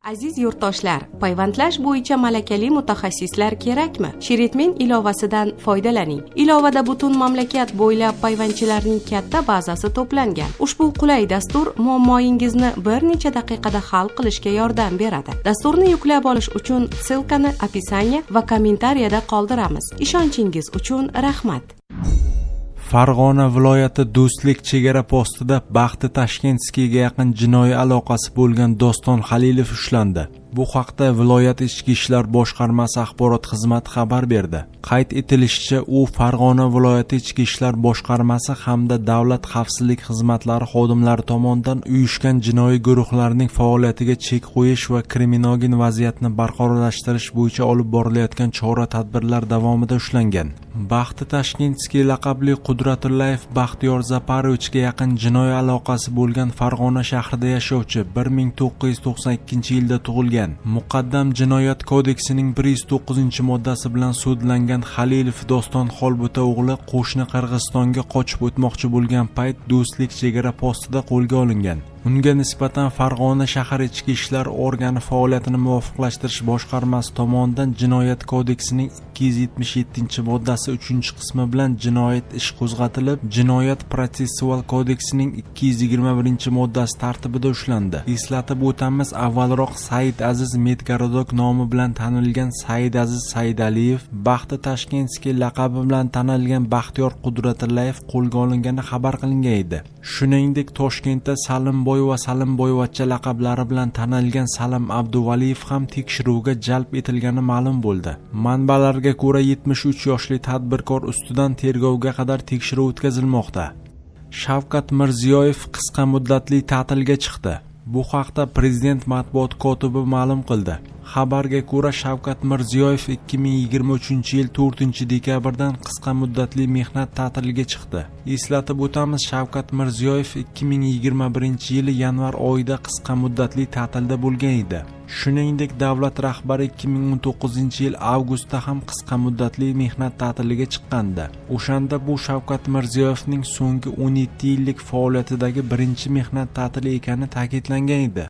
Aziz yurtdoshlar, payvandlash bo'yicha malakali mutaxassislar kerakmi? Sheretmen ilovasidan foydalaning. Ilovada butun mamlakat bo'ylab payvandchilarning katta bazasi to'plangan. Ushbu qulay dastur muammoingizni bir necha daqiqada hal qilishga yordam beradi. Dasturni yuklab olish uchun ssilkani opisaniya va kommentariyada qoldiramiz. Ishonchingiz uchun rahmat. Farg'ona viloyati Do'stlik chegara postida Baxti Tashkentskiyga yaqin jinoiy aloqasi bo'lgan Doston Halilov ushlandi. Bu haqda viloyat ichki ishlar boshqarmasi axborot xizmati xabar berdi. Qayd etilishicha, u Farg'ona viloyati ichki ishlar boshqarmasi hamda davlat xavfsizlik xizmatlari xodimlari tomonidan uyushgan jinoiy guruhlarning faoliyatiga chek qo'yish va kriminogen vaziyatni barqarorlashtirish bo'yicha olib borilayotgan chora-tadbirlar davomida ushlangan. Baxti Tashkentskiy laqabli Qudratullayev Baxtiyor Zaparovichga yaqin jinoiy aloqasi bo'lgan Farg'ona shahrida yashovchi, 1992-yilda tug'ilgan. Muqaddam Jinoyat kodeksining 109-moddasi bilan sudlangan Halilov Doston Xolbuta o'g'li qo'shni Qirg'izistonga qochib o'tmoqchi bo'lgan payt Do'stlik chegara postida qo'lga olingan. Unga nisbatan Farg'ona shahar ichki ishlar organi faoliyatini muvofiqlashtirish boshqarmasi tomonidan Jinoyat kodeksining 277-moddasi 3-qismi bilan jinoyat ish qo'zg'atilib, Jinoyat protsessual kodeksining 221-moddasi tartibida ushlandi. Eslatib o'tamiz, avvalroq Said Aziz Medgarodok nomi bilan tanilgan Said Aziz Saidaliyev, Baxti Tashkentskiy laqabi bilan tanilgan Baxtiyor Qudratullayev qo'lga olingani xabar qilingan edi. Shuningdek, Toshkentda Salimboy va Salimboyevcha laqablari bilan tanilgan Salim Abduvaliyev ham tekshiruvga jalb etilgani ma'lum bo'ldi. Manbalarga ko'ra 73 yoshli tadbirkor ustidan tergovga qadar tekshiruv o'tkazilmoqda. Shavkat Mirziyoyev qisqa muddatli ta'tilga chiqdi. Bu haqda Prezident matbuot kotibi ma'lum qildi. Xabarga ko'ra, Shavkat Mirziyoyev 2023-yil 4-dekabrdan qisqa muddatli mehnat ta'tiliga chiqdi. Eslatib o'tamiz, Shavkat Mirziyoyev 2021-yil yanvar oyida qisqa muddatli ta'tilda bo'lgan edi. Shuningdek, davlat rahbari 2019-yil avgustda ham qisqa muddatli mehnat ta'tiliga chiqqandi. O'shanda bu Shavkat Mirziyoyevning so'nggi 17 yillik faoliyatidagi birinchi mehnat ta'tili ekani ta'kidlangan edi.